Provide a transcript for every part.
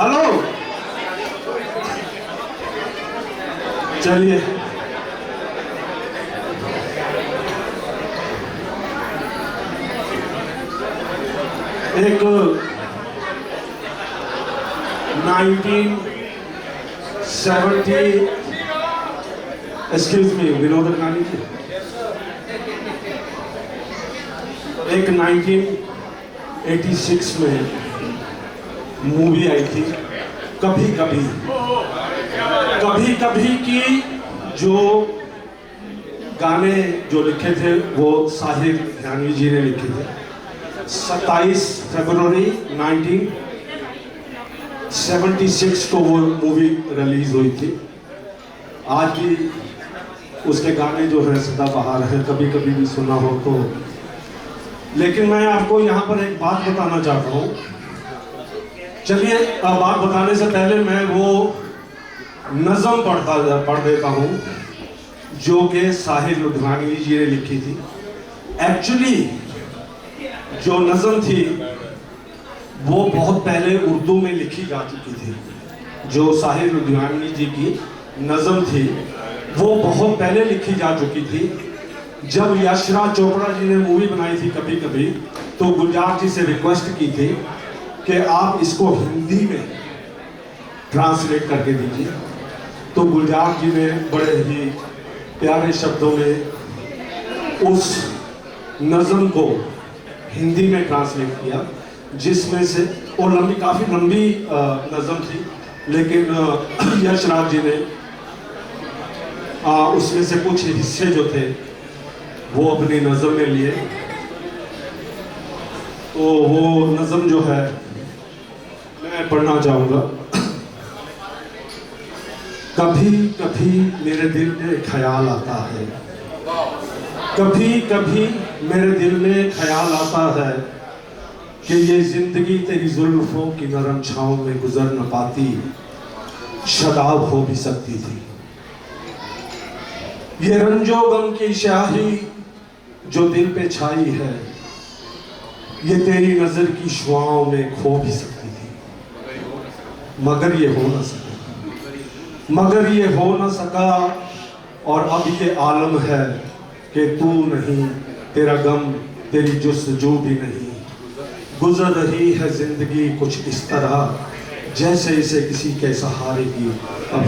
Hello, चलिए एक 1970, excuse me Vinod Advani ji, एक 1986 में मूवी आई थी कभी कभी, कभी कभी की जो गाने जो लिखे थे वो साहिर लुधियानवी जी ने लिखे थे। 27 फरवरी 1976 को वो मूवी रिलीज हुई थी। आज भी उसके गाने जो है सदाबहार हैं, कभी कभी भी सुना हो तो। लेकिन मैं आपको यहाँ पर एक बात बताना चाहता हूँ। चलिए बात बताने से पहले मैं वो नज़म पढ़ देता हूँ जो कि साहिर लुधियानवी जी ने लिखी थी। एक्चुअली जो नज़म थी वो बहुत पहले उर्दू में लिखी जा चुकी थी। जो साहिर लुधियानवी जी की नज़म थी वो बहुत पहले लिखी जा चुकी थी। जब यशराज चोपड़ा जी ने मूवी बनाई थी कभी कभी, तो गुलजार जी से रिक्वेस्ट की थी कि आप इसको हिंदी में ट्रांसलेट करके दीजिए। तो गुलजार जी ने बड़े ही प्यारे शब्दों में उस नज़म को हिंदी में ट्रांसलेट किया, जिसमें से वो काफ़ी लंबी नज़म थी, लेकिन यशराज जी ने उसमें से कुछ हिस्से जो थे वो अपनी नज़म में लिए। तो वो नज़म जो है मैं पढ़ना चाहूँगा। कभी कभी मेरे दिल में ख्याल आता है, कभी कभी मेरे दिल में ख्याल आता है कि ये जिंदगी तेरी जुल्फों की नरम छाँव में गुजर न पाती, शदाब हो भी सकती थी। ये रंजो गम की स्याही जो दिल पे छाई है, ये तेरी नजर की शुआओं में खो भी सकती थी, मगर ये हो न सका, मगर ये हो न सका। और अब ये आलम है कि तू नहीं, तेरा गम, तेरी जुस्तजू भी नहीं। गुजर रही है जिंदगी कुछ इस तरह जैसे इसे किसी के सहारे की अब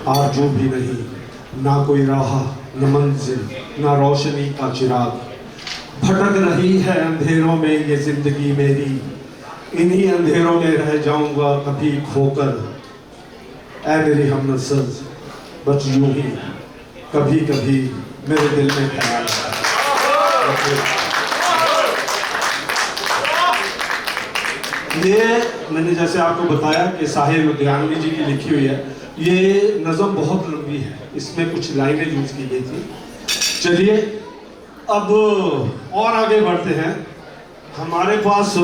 आरज़ू भी नहीं। ना कोई राह, न मंजिल, ना रोशनी का चिराग, भटक रही है अंधेरों में ये जिंदगी मेरी। इन्हीं अंधेरों में रह जाऊंगा कभी खोकर, ऐ मेरी हमनसर बस यूं ही कभी कभी मेरे दिल में ख्याल आता है। ये मैंने जैसे आपको बताया कि साहिर लुधियानवी जी की लिखी हुई है। ये नज़म बहुत लंबी है, इसमें कुछ लाइनें यूज की गई थी। चलिए अब और आगे बढ़ते हैं। हमारे पास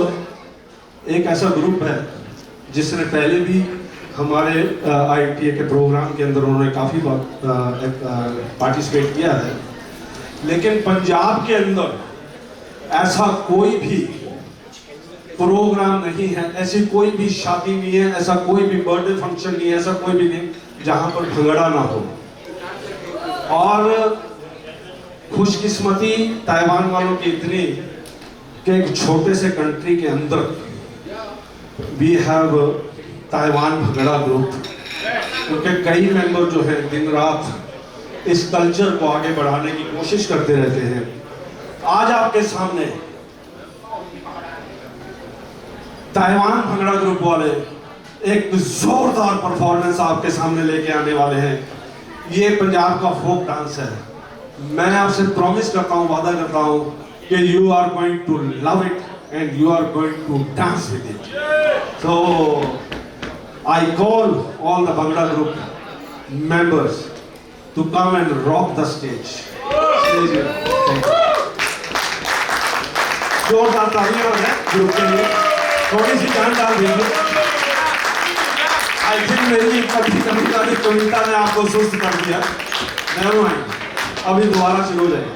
एक ऐसा ग्रुप है जिसने पहले भी हमारे IITA के प्रोग्राम के अंदर उन्होंने काफ़ी पार्टिसिपेट किया है, लेकिन पंजाब के अंदर ऐसा कोई भी प्रोग्राम नहीं है, ऐसी कोई भी शादी नहीं है, ऐसा कोई भी बर्थडे फंक्शन नहीं है, ऐसा कोई भी नहीं जहां पर भंगड़ा ना हो। और खुशकिस्मती ताइवान वालों की इतनी कि एक छोटे से कंट्री के अंदर we have Taiwan bhangra group. उनके कई मेंबर जो हैं दिन रात इस कल्चर को आगे बढ़ाने की कोशिश करते रहते हैं। आज आपके सामने ताइवान भंगड़ा ग्रुप वाले एक जोरदार परफॉर्मेंस आपके सामने लेके आने वाले हैं। ये पंजाब का फोक डांस है। मैं आपसे प्रॉमिस करता हूँ, वादा करता हूँ कि you are going to love it and you are going to dance with it. So I call all the bhangra group members to come and rock the stage. जोरदार तालियां हैं ग्रुप के लिए, थोड़ी सी जान डाल दीजिए। आई थिंक मेरी कभी कभी कविता ने आपको सुस्त कर दिया। नेवर माइंड, अभी दोबारा शुरू हो जाएगा।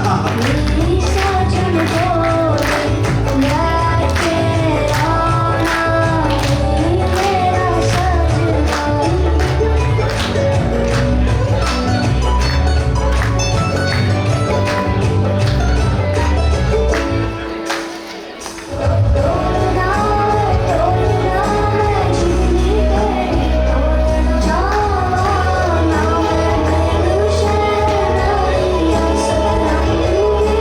मेरी साजन बोले बैठे आना मेरा सजना तोड़ना मैं जीनी तेरी तोड़ जावा ना मैं तेरू शहनाई सनम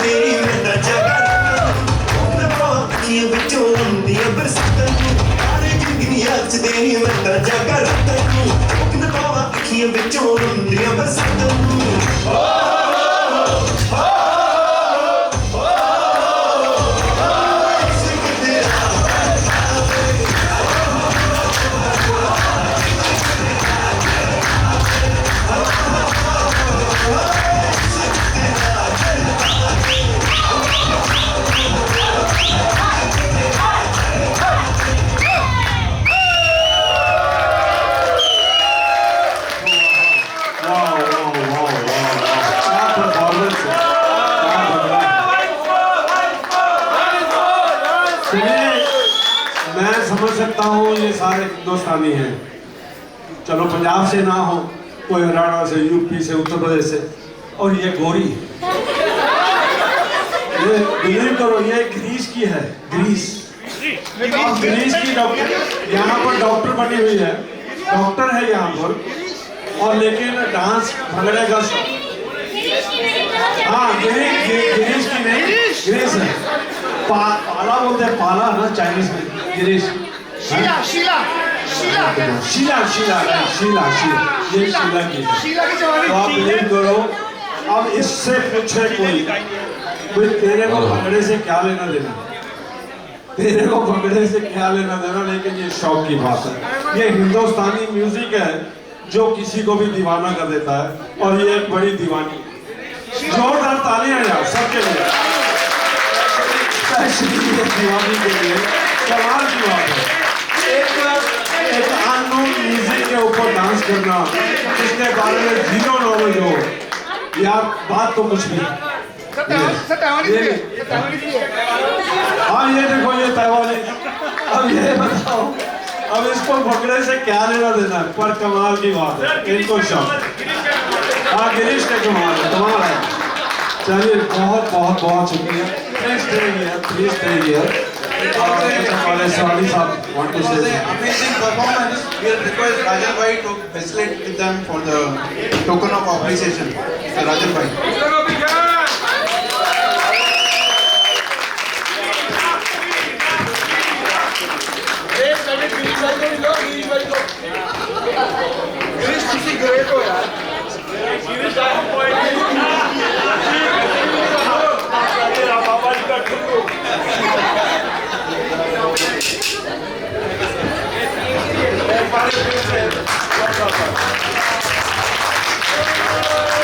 तेरी मैं ता जगा अखियां विचों आंदियां बरसातां सारे जिंदगी याद च तेरी मैं ता जगा अखियां विचों आंदियां बरसातां मैं समझ सकता हूँ ये सारे हिंदुस्तानी हैं, चलो पंजाब से ना हो, कोई हरियाणा से, यूपी से, उत्तर प्रदेश से, और ये गोरी, ये बिलीव करो ये ग्रीस की है, ग्रीस की डॉक्टर, यहाँ पर डॉक्टर बनी हुई है, डॉक्टर है यहाँ पर, और लेकिन डांस भंगड़े का, हाँ गिरीश की नहीं, गिरीश है, पाला बोलते हैं, पाला ना चाइनीज में, गिरीश, शीला ये शीला की है। तो आप बिलीव करो, अब इससे पूछे कोई तेरे को भंगड़े से क्या लेना देना, तेरे को भंगड़े से क्या लेना देना, लेकिन ये शौक की बात है, ये हिंदुस्तानी म्यूजिक है जो किसी को भी दीवाना कर देता है, और ये एक बड़ी दीवानी, जोरदार तालियां यार सबके लिए, दीवानी के लिए, कमाल की बात है, एक अननोन म्यूजिक के ऊपर डांस करना, इसके बारे में जीरो नॉलेज हो, यार बात तो कुछ नहीं। हाँ ये देखो ये तैवानी, अब ये बताओ, अब इसको भंगड़े से क्या लेना देना, पर कमाल की बात है, इनको शौक, हाँ गिरीश का कमाल है। चलिए बहुत बहुत बहुत शुक्रिया, please stay here. Want to say amazing performance. We'll request Rajan Bhai to facilitate with them for the token of appreciation. So Rajan Bhai. Thank you.